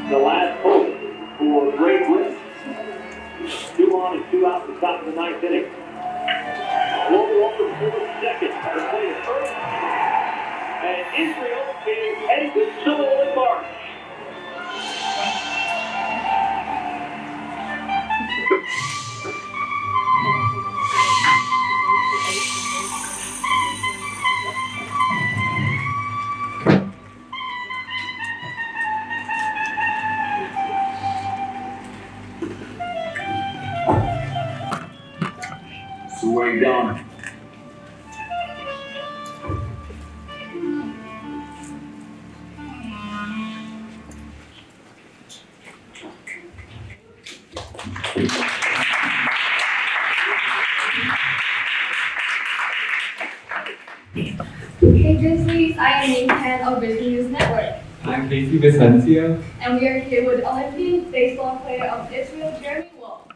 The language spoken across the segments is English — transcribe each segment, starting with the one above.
The last hope for Great Britain. 2 on and 2 out in the top of the 9th inning. Roll over 4 seconds. The play is first. And Israel is heading to Seoul in March. Swing down. Hey Grizzlies, I am Nate Pan of Grizzly News Network. I'm Casey Vicencio. And we are here with Olympian baseball player of Israel, Jeremy Wall.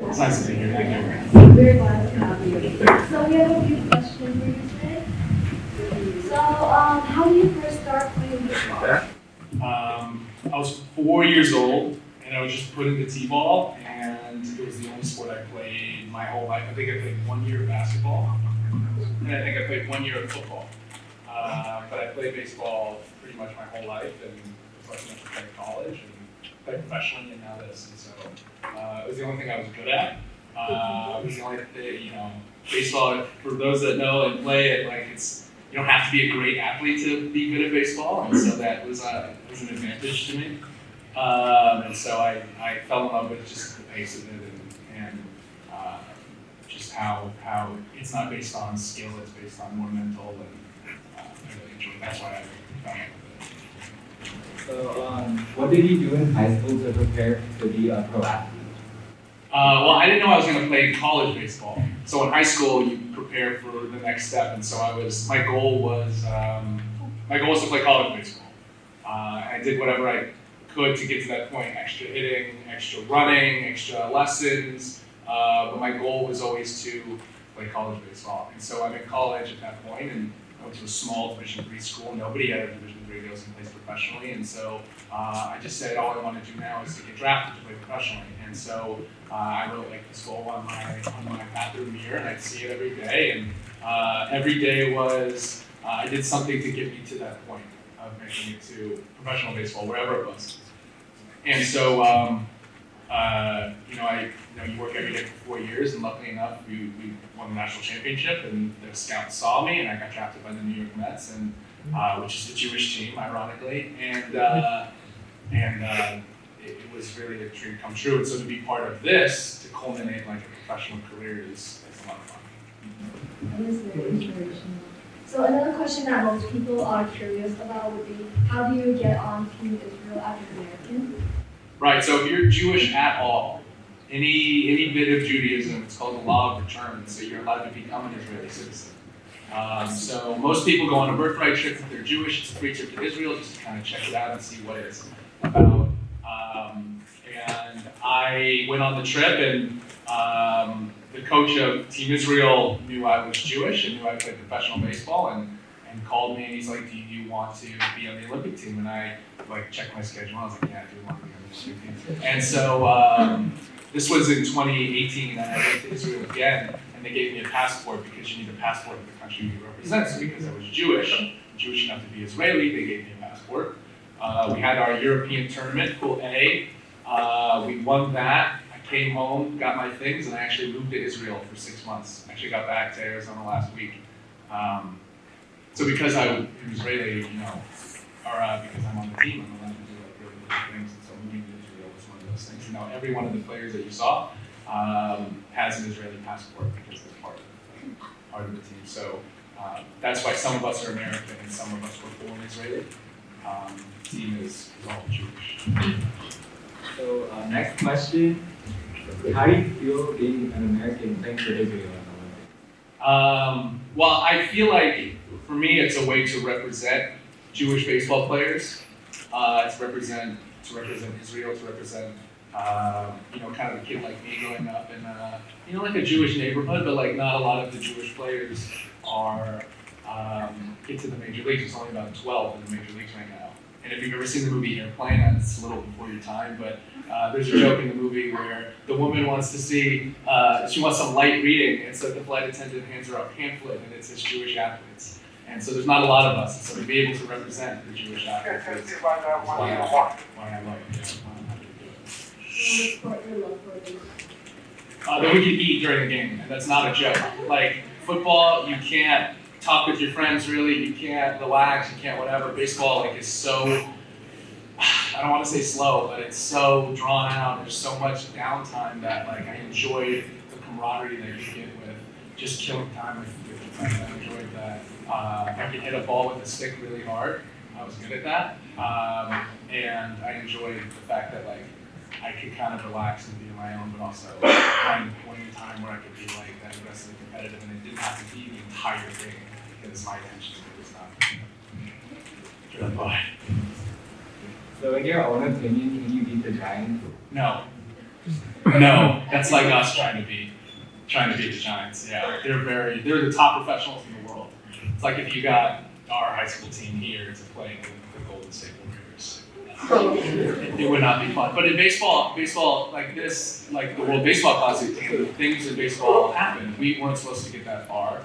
It's nice to be here. Thank you. We're glad to have you. So we have a few questions for you today. So, how did you first start playing baseball? I was 4 years old, and I was just put into t-ball, and it was the only sport I played my whole life. I think I played 1 year of basketball, and I think I played 1 year of football. But I played baseball pretty much my whole life, and was lucky enough to play in college and play professionally, and now this. And so it was the only thing I was good at. It was the only thing, baseball. For those that know and play it, like you don't have to be a great athlete to be good at baseball, and so that was an advantage to me. And so I fell in love with just the pace of it and just how it's not based on skill, it's based on more mental, and I really enjoy it. That's why I fell in love with it. So, what did you do in high school to prepare to be a pro athlete? Well, I didn't know I was going to play college baseball. So in high school, you prepare for the next step, and so my goal was to play college baseball. I did whatever I could to get to that point: extra hitting, extra running, extra lessons. But my goal was always to play college baseball. And so I'm in college at that point, and I went to a small Division III school. Nobody at a Division III goes and plays professionally, and so I just said all I want to do now is to get drafted to play professionally. And so I wrote like this goal on my bathroom mirror, and I'd see it every day. And every day was I did something to get me to that point of making it to professional baseball, wherever it was. And so you work every day for 4 years, and luckily enough, we won the national championship, and the scouts saw me, and I got drafted by the New York Mets, and which is the Jewish team, ironically, and it was really a dream come true. And so to be part of this, to culminate like a professional career is a lot of fun. That is very inspirational. So another question that most people are curious about would be, how do you get on Team Israel as an American? Right, so if you're Jewish at all, any bit of Judaism, it's called the law of return, so you're allowed to become an Israeli citizen. So most people go on a birthright trip if they're Jewish. It's a free trip to Israel just to kind of check it out and see what it's about. And I went on the trip, and the coach of Team Israel knew I was Jewish and knew I played professional baseball, and called me, and he's like, "Do you want to be on the Olympic team?" And I checked my schedule. I was like, "Yeah, I do want to be on the Olympic team." And so this was in 2018, and I went to Israel again, and they gave me a passport because you need a passport of the country you represent. So because I was Jewish enough to be Israeli, they gave me a passport. We had our European tournament, Pool A. We won that. I came home, got my things, and I actually moved to Israel for 6 months. I actually got back to Arizona last week. So because I'm Israeli, or because I'm on the team, I'm allowed to do really good things. And so moving to Israel was one of those things. Every one of the players that you saw has an Israeli passport because they're part of the team. So that's why some of us are American and some of us were born Israeli. The team is all Jewish. So next question, how do you feel being an American playing for Israel in the Olympics? Well, I feel like for me it's a way to represent Jewish baseball players, to represent Israel, to represent kind of a kid like me growing up in like a Jewish neighborhood, but like not a lot of the Jewish players are get to the major leagues. There's only about 12 in the major leagues right now. And if you've ever seen the movie Airplane, it's a little before your time, but there's a joke in the movie where the woman wants to see, she wants some light reading, and so the flight attendant hands her a pamphlet, and it says Jewish athletes. And so there's not a lot of us, and so to be able to represent the Jewish athletes is why I love it. That we can eat during the game, and that's not a joke. Like football, you can't talk with your friends really, you can't relax, you can't whatever. Baseball like is so, I don't want to say slow, but it's so drawn out. There's so much downtime that like I enjoyed the camaraderie that you get with just killing time with your friends. I enjoyed that. I could hit a ball with a stick really hard. I was good at that, and I enjoyed the fact that like I could kind of relax and be on my own, but also find a point in time where I could be like that aggressively competitive, and it didn't have to be the entire thing because my attention was not driven. So in your own opinion, can you beat the Giants? No, that's like us trying to beat the Giants. Yeah, they're the top professionals in the world. It's like if you got our high school team here to play the Golden State Warriors. It would not be fun. But in baseball like this, like the World Baseball Classic, things in baseball happen. We weren't supposed to get that far.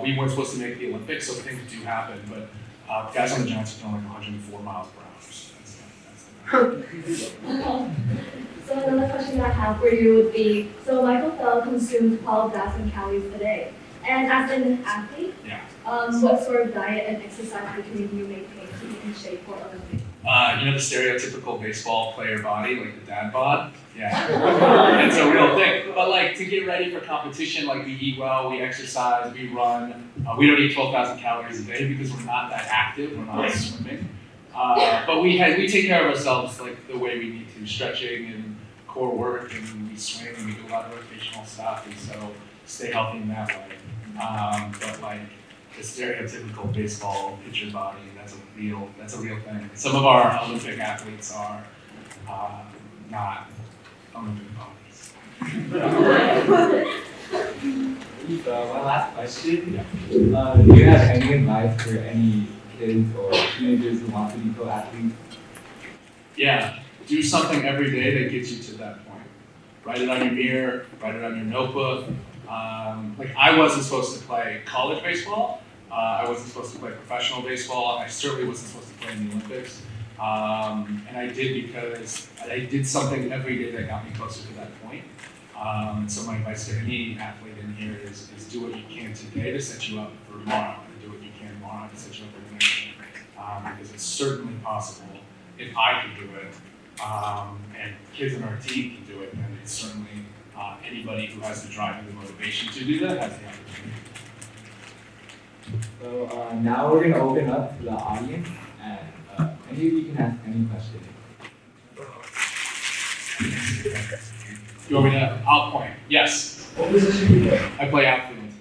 We weren't supposed to make the Olympics, so things do happen. But guys on the Giants are throwing like 104 miles per hour. So another question I have for you would be, so Michael Phelps consumed 12,000 calories a day. And as an athlete, what sort of diet and exercise routine do you maintain to keep in shape for Olympics? The stereotypical baseball player body, like the dad bod? Yeah. It's a real thing. But like to get ready for competition, like we eat well, we exercise, we run. We don't eat 12,000 calories a day because we're not that active, we're not swimming. But we take care of ourselves like the way we need to, stretching and core work, and we swing and we do a lot of rotational stuff, and so stay healthy in that way. But like the stereotypical baseball pitcher body, that's a real thing. Some of our Olympic athletes are not Olympic bodies. So one last question. Do you have any advice for any kids or teenagers who want to be pro athletes? Yeah, do something every day that gets you to that point. Write it on your mirror, write it on your notebook. Like I wasn't supposed to play college baseball. I wasn't supposed to play professional baseball. I certainly wasn't supposed to play in the Olympics. And I did because I did something every day that got me closer to that point. So my advice to any athlete in here is do what you can today to set you up for tomorrow, and do what you can tomorrow to set you up for the next day. Because it's certainly possible. If I could do it, and kids on our team can do it, and it's certainly anybody who has the drive and the motivation to do that has the opportunity. So now we're going to open up to the audience, and any of you can ask any question. You want me to outpoint? Yes. What position do you play? I play outfield.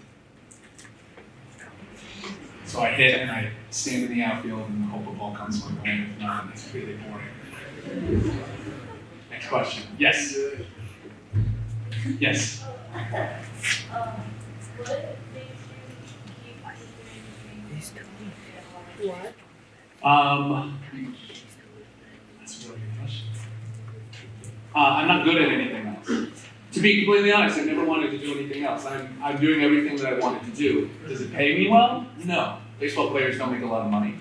So I hit and I stand in the outfield and hope a ball comes my way. If not, it's really boring. Next question. Yes. Yes. What makes you keep What? That's a really good question. I'm not good at anything else. To be completely honest, I never wanted to do anything else. I'm doing everything that I wanted to do. Does it pay me well? No. Baseball players don't make a lot of money.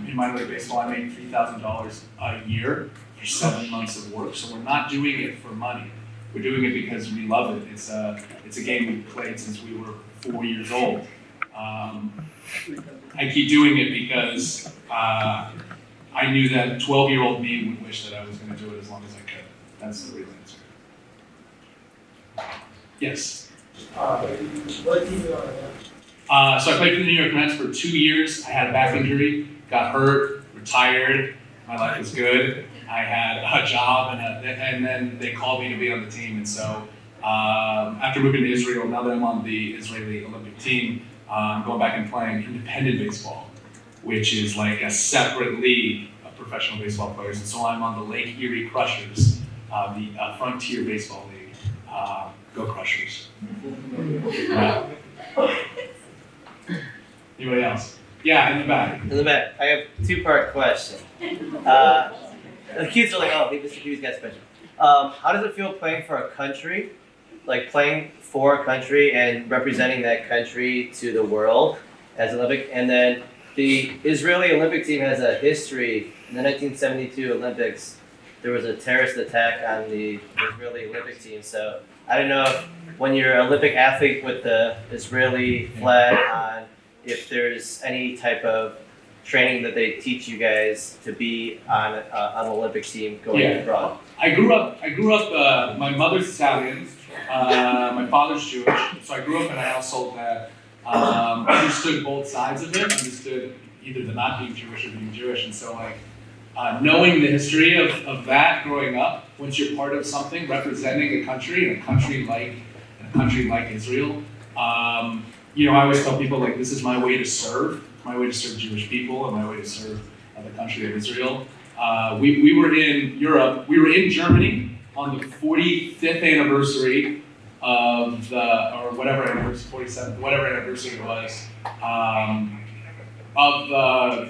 In minor league baseball, I made $3,000 a year for 7 months of work. So we're not doing it for money. We're doing it because we love it. It's a game we've played since we were 4 years old. I keep doing it because I knew that 12-year-old me would wish that I was going to do it as long as I could. That's the real answer. Yes. What team are you on? So I played for the New York Mets for 2 years. I had a back injury, got hurt, retired. My life was good. I had a job, and then they called me to be on the team. And so after moving to Israel, now that I'm on the Israeli Olympic team, I'm going back and playing independent baseball, which is like a separate league of professional baseball players. And so I'm on the Lake Erie Crushers, the Frontier Baseball League. Go Crushers. Anybody else? Yeah, in the back. In the back, I have a two-part question. The kids are like, oh, leave this to these guys' question. How does it feel playing for a country, like playing for a country and representing that country to the world as Olympic? And then the Israeli Olympic team has a history. In the 1972 Olympics, there was a terrorist attack on the Israeli Olympic team. So I don't know if when you're an Olympic athlete with the Israeli flag on, if there's any type of training that they teach you guys to be on an Olympic team going abroad. I grew up. My mother's Italian. My father's Jewish. So I grew up in a household that understood both sides of it. Understood either the not being Jewish or being Jewish, and so like knowing the history of that growing up. Once you're part of something representing a country and a country like Israel, you know, I always tell people like this is my way to serve. My way to serve Jewish people and my way to serve the country of Israel. We were in Europe. We were in Germany on the 45th anniversary of or whatever anniversary, 47th, whatever anniversary it was, of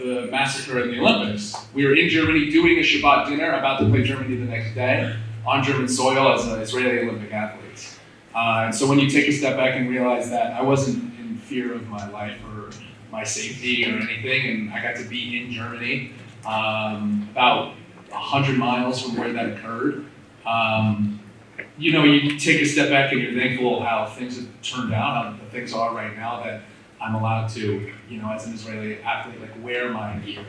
the massacre in the Olympics. We were in Germany doing a Shabbat dinner, about to play Germany the next day on German soil as Israeli Olympic athletes. And so when you take a step back and realize that I wasn't in fear of my life or my safety or anything, and I got to be in Germany, about 100 miles from where that occurred. You know, you take a step back and you're thankful how things have turned out, how things are right now, that I'm allowed to, you know, as an Israeli athlete, like wear my gear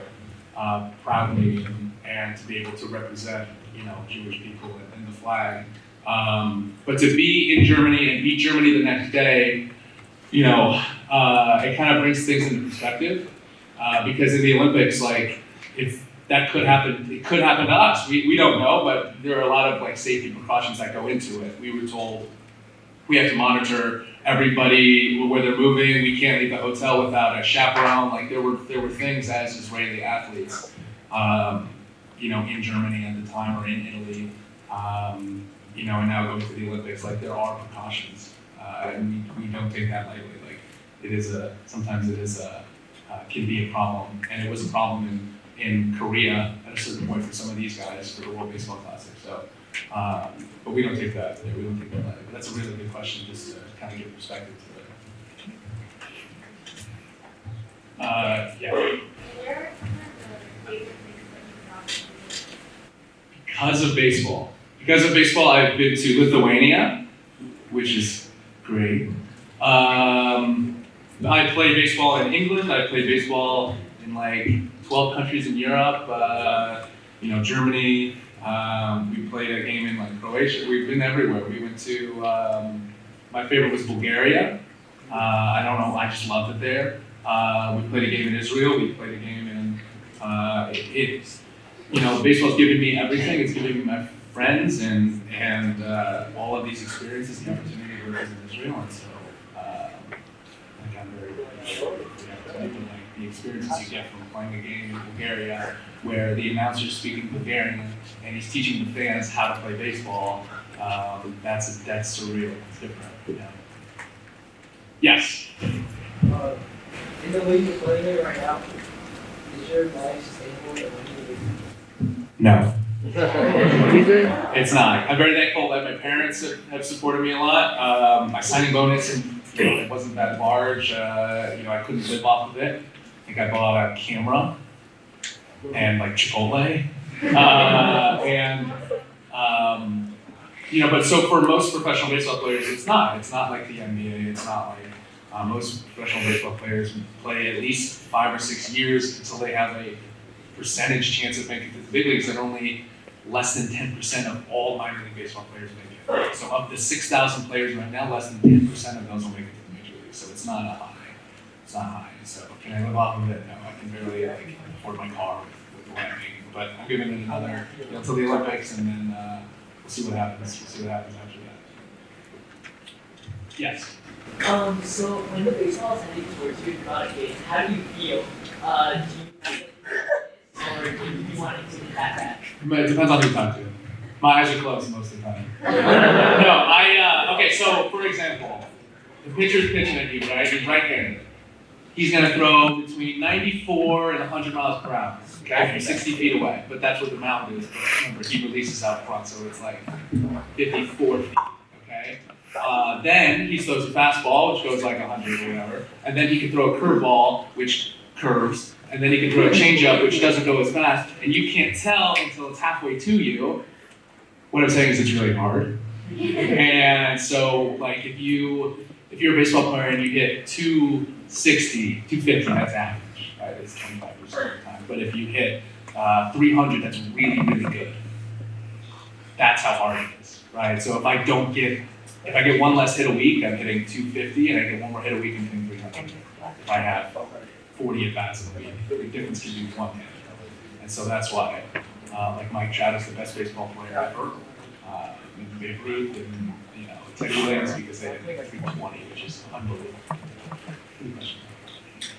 proudly and to be able to represent, you know, Jewish people and the flag. But to be in Germany and beat Germany the next day, you know, it kind of brings things into perspective because in the Olympics, like, if that could happen, it could happen to us. We don't know, but there are a lot of like safety precautions that go into it. We were told we have to monitor everybody where they're moving. We can't leave the hotel without a chaperone. Like there were things as Israeli athletes, you know, in Germany at the time or in Italy, you know, and now going to the Olympics. Like there are precautions. And we don't take that lightly. Like it is sometimes it is can be a problem, and it was a problem in Korea at a certain point for some of these guys for the World Baseball Classic. So, but we don't take that. We don't take that lightly. But that's a really good question, just to kind of give perspective to it. Yeah. Because of baseball, I've been to Lithuania, which is great. I played baseball in England. I played baseball in like 12 countries in Europe. You know, Germany. We played a game in like Croatia. We've been everywhere. We went to. My favorite was Bulgaria. I don't know. I just loved it there. We played a game in Israel. We played a game in. You know, baseball's given me everything. It's given me my friends and all of these experiences, the opportunity to live in Israel, and so like I'm very like the experiences you get from playing a game in Bulgaria, where the announcer's speaking Bulgarian and he's teaching the fans how to play baseball. That's surreal. It's different. Yeah. Yes. In the league you're playing in right now, is your life sustainable at winning? No. It's not. I'm very thankful that my parents have supported me a lot. My signing bonus, you know, it wasn't that large. You know, I couldn't live off of it. I think I bought a camera and like Chipotle. You know, but so for most professional baseball players, it's not. It's not like the NBA. It's not like most professional baseball players play at least 5 or 6 years until they have a percentage chance of making it to the big leagues, and only less than 10% of all minor league baseball players make it. So of the 6,000 players right now, less than 10% of those will make it to the major leagues. So it's not a high. It's not high. So can I live off of it? No, I can barely like afford my car with the way I'm making. But I'm giving it another, you know, till the Olympics, and then we'll see what happens. We'll see what happens after that. Yes. So when the baseball is heading towards you throughout a game, how do you feel? Do you or do you want it to be that bad? But it depends on who you talk to. My eyes are closed most of the time. Okay, so for example, the pitcher's pitching at you, right? He's right-handed. He's gonna throw between 94 and 100 miles per hour, okay, from 60 feet away. But that's what the mound is. But remember, he releases out front, so it's like 54 feet, okay? Then he throws a fastball, which goes like 100 or whatever, and then he can throw a curveball, which curves, and then he can throw a changeup, which doesn't go as fast, and you can't tell until it's halfway to you. What I'm saying is it's really hard. And so, like, if you're a baseball player and you hit 260, 250, that's average, right? It's 25% of the time. But if you hit 300, that's really, really good. That's how hard it is, right? So if I get one less hit a week, I'm hitting 250, and I get one more hit a week, I'm hitting 300. If I have 40 at-bats in a week, the difference can be one hit. And so that's why, like Mike Trout is the best baseball player ever. And Babe Ruth and Teddy Williams, because they hit 320, which is unbelievable.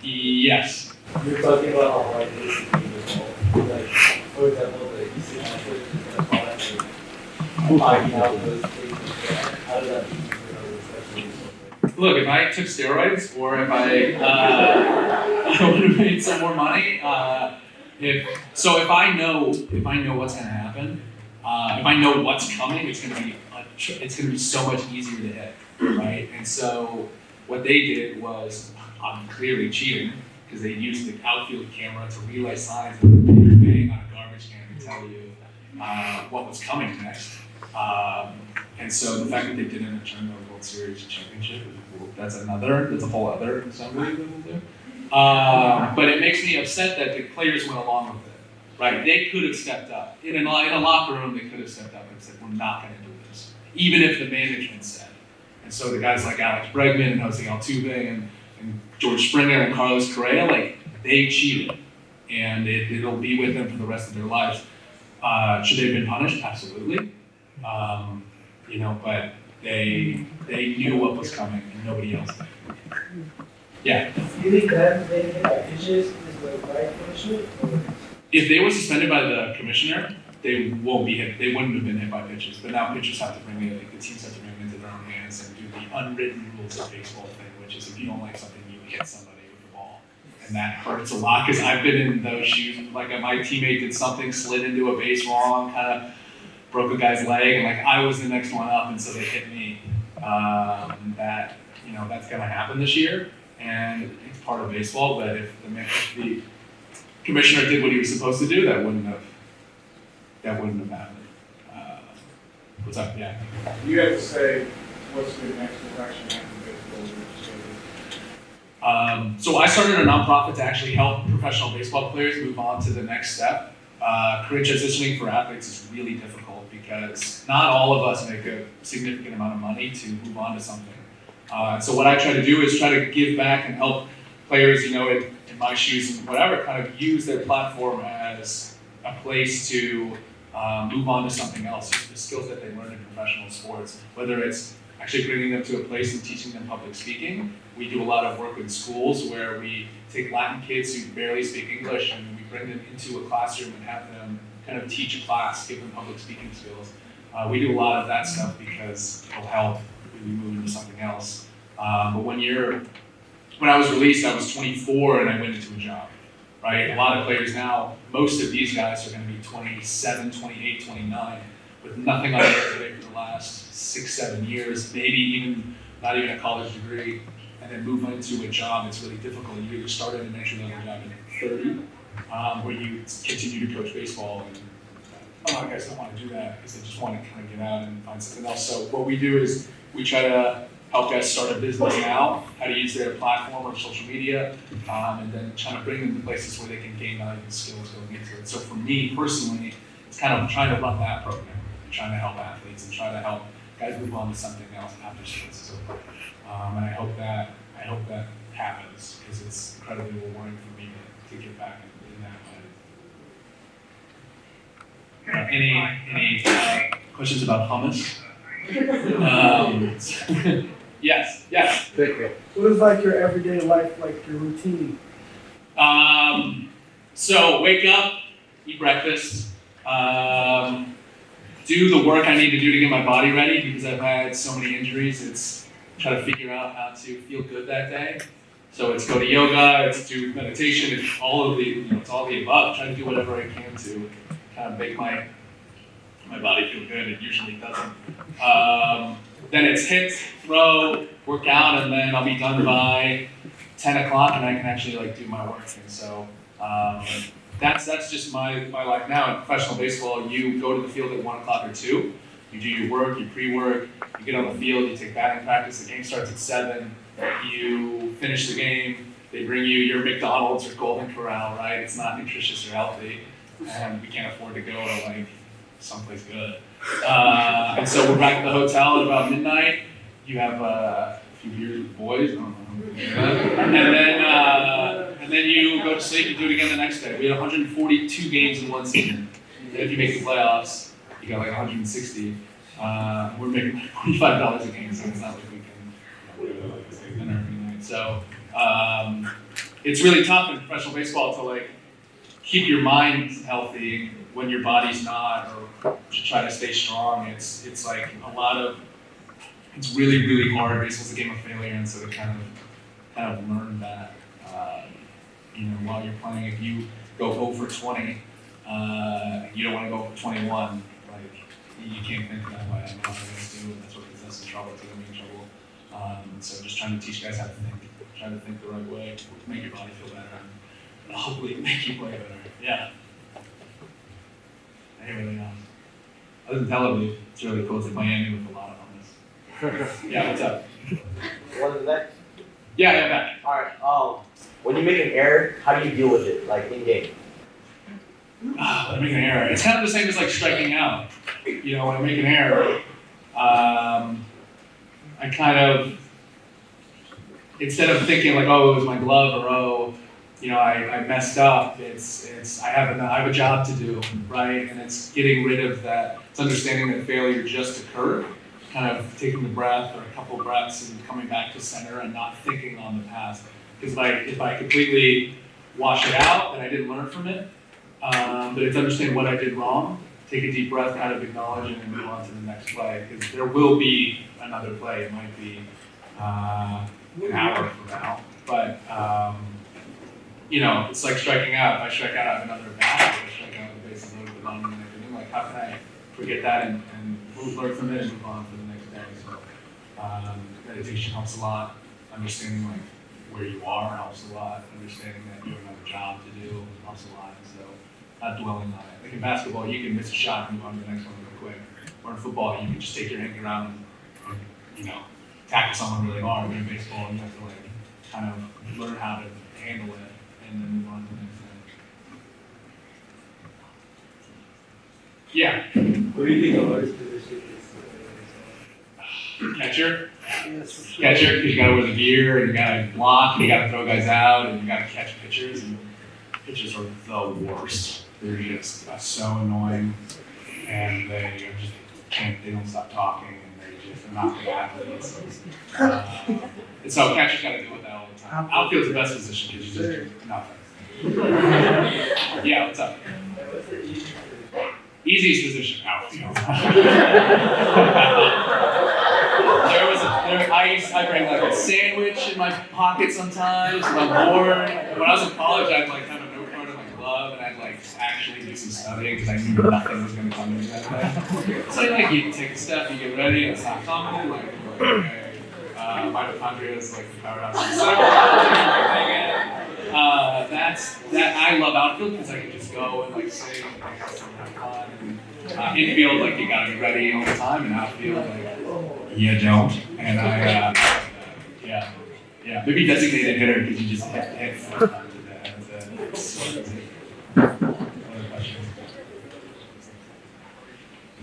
Yes. You're talking about how hard it is to be baseball. Like, for example, the easy athlete is going to fall out those things. How does that be? Look, if I took steroids or if I would have made some more money, if I know what's going to happen, if I know what's coming, it's going to be so much easier to hit, right? And so what they did was clearly cheating because they used the outfield camera to relay signs that were bang on a garbage can to tell you what was coming next. And so the fact that they didn't turn the World Series championship, that's a whole other assembly that we'll do. But it makes me upset that the players went along with it. Right, they could have stepped up. In a locker room, they could have stepped up and said, we're not going to do this. Even if the management said. And so the guys like Alex Bregman and Jose Altuve and George Springer and Carlos Correa, like, they cheated. And it'll be with them for the rest of their lives. Should they have been punished? Absolutely. But they knew what was coming and nobody else did. Yeah. Do you think that they hit by pitches is the right punishment? If they were suspended by the commissioner, they won't be hit. They wouldn't have been hit by pitches. But now pitchers have to bring it. Like, the teams have to bring it into their own hands and do the unwritten rules of baseball thing, which is if you don't like something, you hit somebody with the ball, and that hurts a lot because I've been in those shoes. Like, my teammate did something, slid into a base wrong, kind of broke a guy's leg, and like I was the next one up, and so they hit me. That's gonna happen this year, and it's part of baseball. But if the commissioner did what he was supposed to do, that wouldn't have happened. What's up? Yeah. You have to say, what's the next direction after baseball? So I started a nonprofit to actually help professional baseball players move on to the next step. Career transitioning for athletes is really difficult because not all of us make a significant amount of money to move on to something. So what I try to do is try to give back and help players, in my shoes and whatever, kind of use their platform as a place to move on to something else, use the skills that they learned in professional sports, whether it's actually bringing them to a place and teaching them public speaking. We do a lot of work with schools where we take Latin kids who barely speak English and we bring them into a classroom and have them kind of teach a class, give them public speaking skills. We do a lot of that stuff because it'll help when we move into something else. But when I was released, I was 24 and I went into a job, right? A lot of players now, most of these guys are going to be 27, 28, 29 with nothing on their resume for the last 6-7 years, maybe not even a college degree, and then move into a job that's really difficult. You either start at an entry-level job at 30, where you continue to coach baseball, and a lot of guys don't want to do that because they just want to kind of get out and find something else. So what we do is we try to help guys start a business now, how to use their platform or social media, and then trying to bring them to places where they can gain valuable skills going into it. So for me personally, it's kind of trying to run that program, trying to help athletes and try to help guys move on to something else after sports is over. And I hope that happens because it's incredibly rewarding for me to get back in that way. Any questions about hummus? Yes. What is like your everyday life, like your routine? So wake up, eat breakfast, do the work I need to do to get my body ready because I've had so many injuries. It's try to figure out how to feel good that day. So it's go to yoga, it's do meditation, it's all of the, it's all the above. Try to do whatever I can to kind of make my body feel good. It usually doesn't. Then it's hit, throw, work out, and then I'll be done by 10 o'clock, and I can actually like do my work. And so that's just my life now. In professional baseball, you go to the field at 1 o'clock or 2. You do your work, you pre-work, you get on the field, you take batting practice. The game starts at 7. You finish the game. They bring you your McDonald's or Golden Corral, right? It's not nutritious or healthy, and we can't afford to go to like someplace good. And so we're back at the hotel at about midnight. You have a few beers with the boys, I don't know. And then you go to sleep. You do it again the next day. We had 142 games in one season. If you make the playoffs, you got like 160. We're making $45 a game, so it's not like we can go to like steak dinner every night. So it's really tough in professional baseball to like keep your mind healthy when your body's not, or to try to stay strong. It's like a lot of, it's really, really hard. Baseball's a game of failure, and so to kind of learn that, while you're playing, if you go 0 for 20, you don't want to go for 21. Like, you can't think that way. I know what I'm going to do, and that's what gets us in trouble, it's going to be in trouble. So just trying to teach guys how to think. Try to think the right way to make your body feel better, and hopefully make you play better. Yeah. Anyway, other than Tel Aviv, it's really cool. It's in Miami with a lot of homeless. Yeah, what's up? What is that? Yeah, back. Alright, when you make an error, how do you deal with it, like in game? When I make an error, it's kind of the same as like striking out. When I make an error, I kind of, instead of thinking like, oh, it was my glove, or oh, I messed up. I have a job to do, right? And it's getting rid of that. It's understanding that failure just occurred, kind of taking the breath or a couple of breaths and coming back to center and not thinking on the past. Because if I completely wash it out, then I didn't learn from it. But it's understanding what I did wrong. Take a deep breath, kind of acknowledge it, and move on to the next play. Because there will be another play. It might be an hour from now, but. It's like striking out. If I strike out, I have another bat. If I strike out with the bases loaded with on and everything, like how can I forget that and learn from it and move on for the next day? So meditation helps a lot. Understanding like where you are helps a lot. Understanding that you have another job to do helps a lot. So not dwelling on it. Like in basketball, you can miss a shot and move on to the next one real quick. Or in football, you can just take your anger out and tackle someone really hard. But in baseball, you have to like kind of learn how to handle it. And then move on to the next thing. Yeah. What do you think the hardest position is? Catcher? Yes, for sure. Catcher, because you gotta wear the gear, and you gotta block, and you gotta throw guys out, and you gotta catch pitchers, and pitchers are the worst. They're just so annoying, and they don't stop talking, and they're not good athletes. And so catcher's gotta deal with that all the time. Outfield's the best position because you just do nothing. Yeah, what's up? Easiest position, outfield. I bring like a sandwich in my pocket sometimes, and I'm bored. When I was in college, I'd like have a note card in my glove, and I'd like actually do some studying because I knew nothing was going to come to me that day. So like you take a step, you get ready, and it's not coming. Like okay. Mitochondria is like the powerhouse of the cell. I love outfield because I can just go and like sing and have fun. And infield, like you gotta be ready all the time, and outfield, like you don't. And yeah, maybe designated hitter because you just hit 4 times a day. That's so easy. Other questions?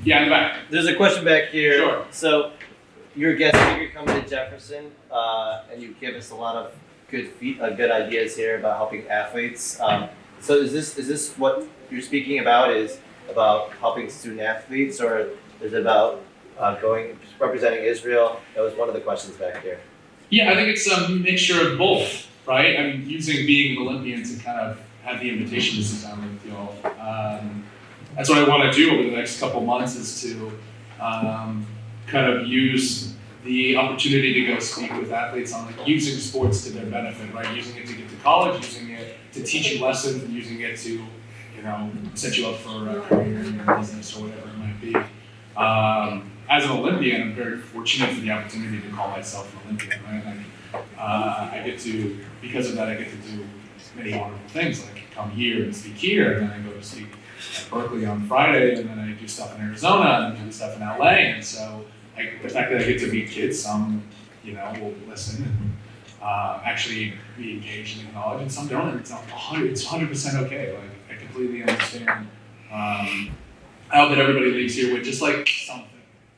Yeah, in the back. There's a question back here. Sure. So, you're a guest speaker coming to Jefferson, and you give us a lot of good ideas here about helping athletes. So is this what you're speaking about? Is about helping student athletes, or is it about representing Israel? That was one of the questions back here. Yeah, I think it's a mixture of both, right? I mean, using being an Olympian to kind of have the invitation to sit down with y'all. that's what I want to do over the next couple months is to kind of use the opportunity to go speak with athletes on like using sports to their benefit, right? Using it to get to college, using it to teach you lessons, and using it to, set you up for a career in your business or whatever it might be. As an Olympian, I'm very fortunate for the opportunity to call myself an Olympian, right? Like, I get to, because of that, I get to do many wonderful things, like come here and speak here, and then I go to speak at Berkeley on Friday, and then I do stuff in Arizona, and do stuff in LA, and so the fact that I get to meet kids, some, will listen and actually be engaged and acknowledge, and some don't, and it's 100% okay. Like, I completely understand. I hope that everybody leaves here with just like something,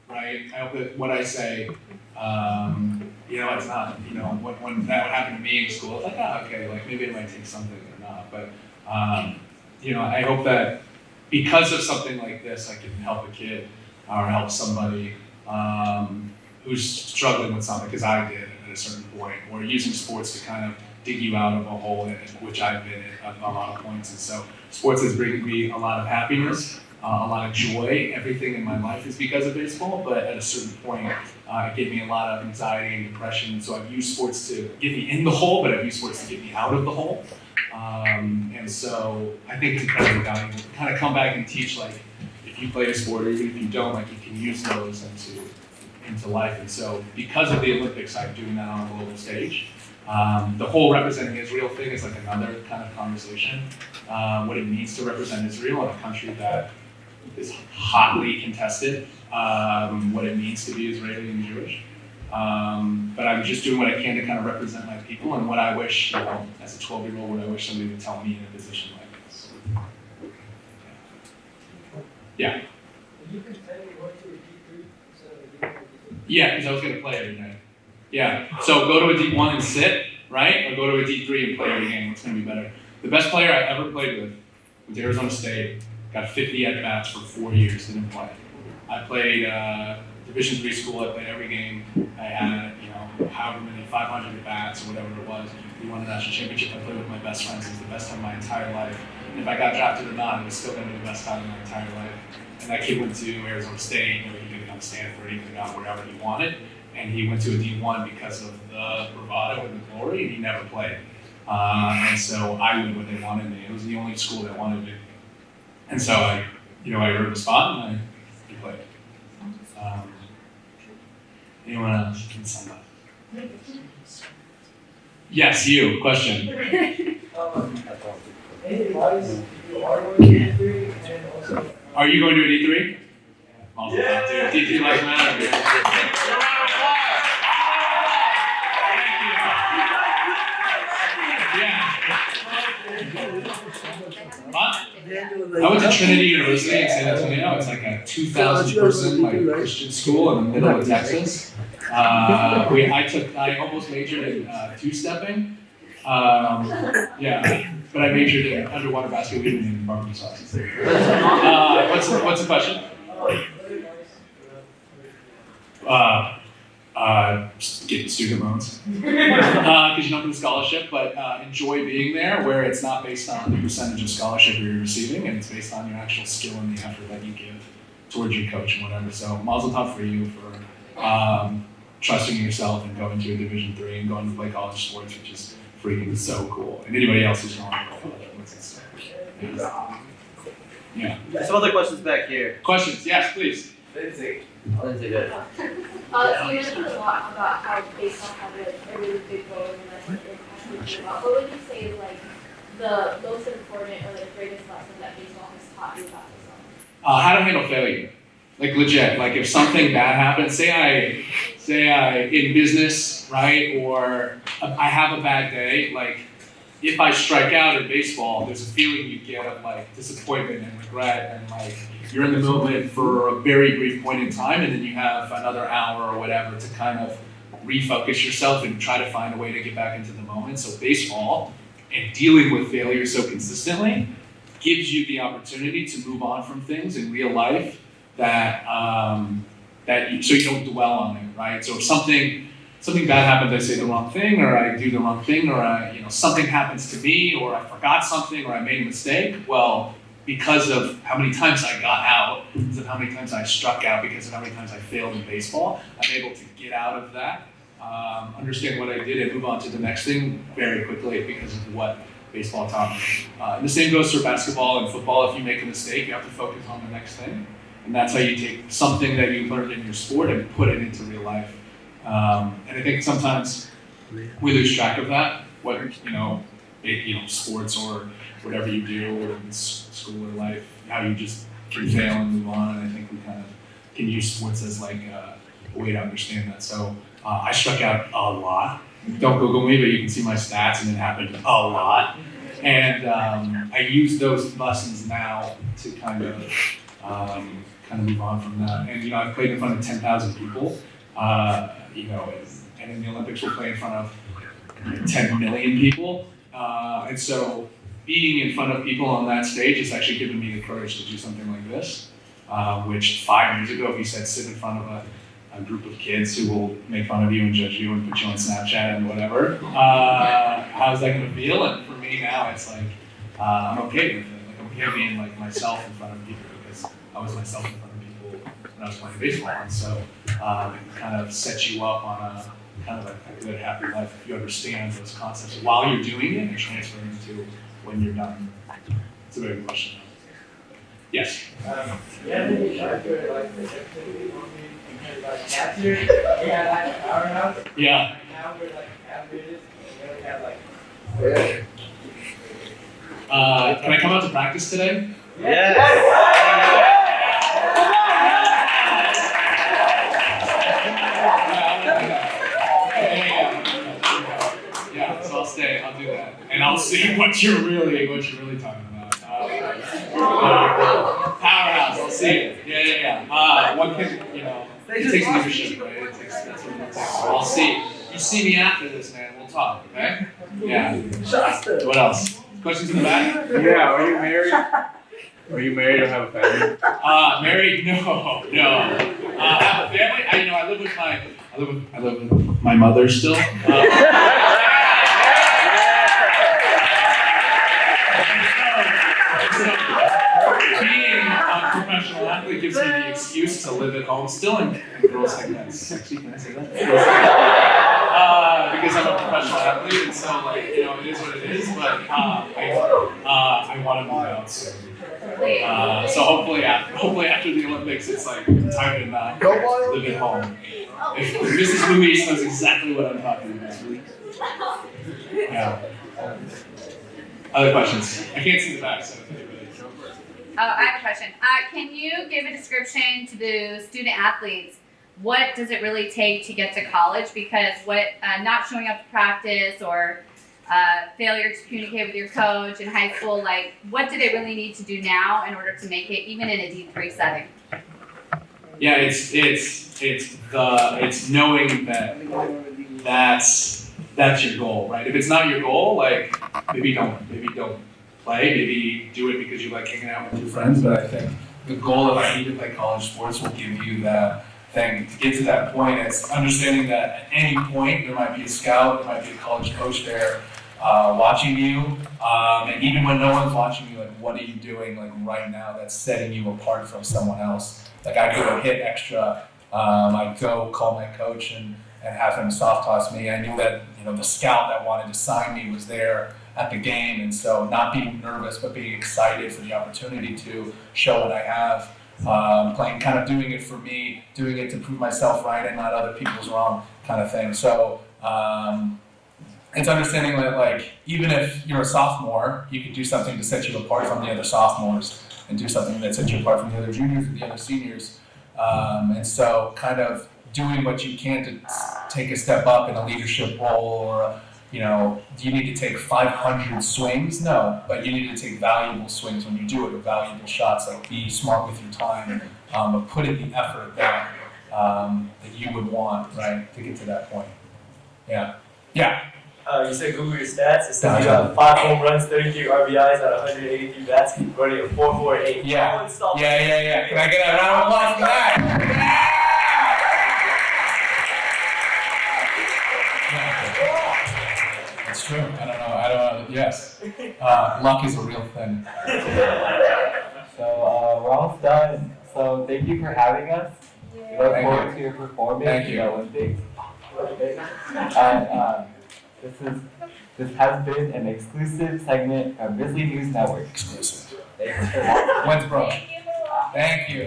right? I hope that what I say, it's not, when that would happen to me in school, it's like, okay, like maybe it might take something or not, but, I hope that because of something like this, I can help a kid or help somebody who's struggling with something, because I did at a certain point, or using sports to kind of dig you out of a hole, which I've been at a lot of points. And so sports has bringing me a lot of happiness, a lot of joy. Everything in my life is because of baseball, but at a certain point, it gave me a lot of anxiety and depression. So I've used sports to get me in the hole, but I've used sports to get me out of the hole. And so I think it's incredibly valuable to kind of come back and teach, like, if you play a sport or even if you don't, like, you can use those into life. And so because of the Olympics, I'm doing that on a global stage. The whole representing Israel thing is like another kind of conversation. What it means to represent Israel in a country that is hotly contested, what it means to be Israeli and Jewish. But I'm just doing what I can to kind of represent my people, and what I wish, as a 12-year-old, what I wish somebody would tell me in a position like this. Yeah. You can tell me what to D3 instead of a D1. Yeah, because I was going to play every night. Yeah, so go to a D1 and sit, right? Or go to a D3 and play every game. What's going to be better? The best player I ever played with was Arizona State. Got 50 at-bats for 4 years, didn't play. I played Division III school. I played every game. I had, however many, 500 at-bats or whatever it was. We won the national championship. I played with my best friends. It was the best time of my entire life. And if I got drafted or not, it was still going to be the best time of my entire life. And that kid went to Arizona State. He could have gone to Stanford. He could have gone wherever he wanted. And he went to a D1 because of the bravado and the glory, and he never played. And so I went where they wanted me. It was the only school that wanted me. And so I earned a spot and I played. Anyone else can sum up? Yes, you. Question. Any advice if you are going to D3 and also... Are you going to a D3? Yeah. D3 lives matter. I went to Trinity University in San Antonio. It's like a 2,000 person Christian school in the middle of Texas. I almost majored in two-stepping. But I majored in underwater basket weaving and barbecue sauce. What's the question? Just get student loans. Because you don't get a scholarship, but enjoy being there, where it's not based on the percentage of scholarship you're receiving, and it's based on your actual skill and the effort that you give towards your coach and whatever. So mazel tov for you for trusting in yourself and going to a Division III and going to play college sports, which is freaking so cool. And anybody else who's going to college sports, yeah. Some other questions back here. Questions? Yes, please. Lindsay, good. So you mentioned a lot about how baseball had a really big role in life. What would you say is like the most important or the greatest lesson that baseball has taught you about yourself? How to handle failure. Like legit. Like if something bad happens, say I in business, right? Or I have a bad day, like if I strike out in baseball, there's a feeling you get of like disappointment and regret, and like you're in the moment for a very brief point in time, and then you have another hour or whatever to kind of refocus yourself and try to find a way to get back into the moment. So baseball and dealing with failure so consistently gives you the opportunity to move on from things in real life that so you don't dwell on it, right? So if something bad happens, I say the wrong thing, or I do the wrong thing, or something happens to me, or I forgot something, or I made a mistake. Well, because of how many times I got out, because of how many times I struck out, because of how many times I failed in baseball, I'm able to get out of that, understand what I did, and move on to the next thing very quickly because of what baseball taught me. And the same goes for basketball and football. If you make a mistake, you have to focus on the next thing. And that's how you take something that you learned in your sport and put it into real life. And I think sometimes we lose track of that, whether, sports or whatever you do, or in school or life, how you just can fail and move on. And I think we kind of can use sports as like a way to understand that. So I struck out a lot. Don't Google me, but you can see my stats, and it happened a lot. And I use those lessons now to kind of move on from that. And I've played in front of 10,000 people. And in the Olympics we'll play in front of 10 million people. And so being in front of people on that stage has actually given me the courage to do something like this, which 5 years ago, if you said sit in front of a group of kids who will make fun of you and judge you and put you on Snapchat and whatever, how's that gonna feel? And for me now, it's like, I'm okay with it. Like, I'm okay being like myself in front of people because I was myself in front of people when I was playing baseball. And so it kind of sets you up on a kind of a good, happy life if you understand those concepts while you're doing it and transferring to when you're done. It's a very good question. Yes? Any sharper, like, the activity on me, because, like, last year, we had, like, a powerhouse. Yeah. And now we're, like, average, and we have, like, Can I come out to practice today? Yes. Yeah, so I'll stay. I'll do that, and I'll see what you're really talking about. Powerhouse. I'll see it. Yeah. One can, it takes leadership, right? That's what it takes. So I'll see. You see me after this, man. We'll talk, okay? Yeah. What else? Questions in the back? Yeah, are you married? Are you married or have a family? Married? No. I have a family. I live with my mother still. Being a professional athlete gives me the excuse to live at home still, and girls think that's sexy. Can I say that? Because I'm a professional athlete, and so it is what it is. But I want to move out soon. So hopefully after the Olympics, it's like time to not live at home. If Mrs. Louise knows exactly what I'm talking about. Yeah. Other questions? I can't see the back, so. I have a question. Can you give a description to the student athletes? What does it really take to get to college? Because not showing up to practice or failure to communicate with your coach in high school, like what do they really need to do now in order to make it even in a D3 setting? Yeah, it's knowing that's your goal, right? If it's not your goal, like maybe don't play, maybe do it because you like hanging out with your friends. But I think the goal of I need to play college sports will give you that thing to get to that point. It's understanding that at any point there might be a scout, there might be a college coach there watching you, and even when no one's watching you, like what are you doing like right now that's setting you apart from someone else? Like I go hit extra, I go call my coach and have him soft toss me. I knew that the scout that wanted to sign me was there at the game, and so not being nervous but being excited for the opportunity to show what I have. Playing, kind of doing it for me, doing it to prove myself right and not other people's wrong, kind of thing. So it's understanding that like even if you're a sophomore, you can do something to set you apart from the other sophomores and do something that sets you apart from the other juniors and the other seniors. And so kind of doing what you can to take a step up in a leadership role, or do you need to take 500 swings? No, but you need to take valuable swings when you do it, or valuable shots. Like be smart with your time, but put in the effort that you would want, right, to get to that point. Yeah. You said Google your stats. It says you got 5 home runs, 33 RBIs out of 183 bats, running a 4.48. Yeah. Can I get a round of applause for that? It's true. I don't know. Yes. Luck is a real thing. we're almost done. So thank you for having us. We look Thank forward you. to your performance Thank in you. the Olympics. And this has been an exclusive segment of Grizzly News Network. Exclusive. Thanks for watching. When's bro? Thank you.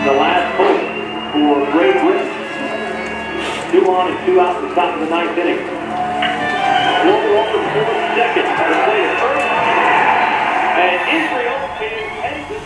The last push for Great Britain. 2 on and 2 out in the top of the ninth inning. Global over 4 seconds. The play is first. And Israel is heading to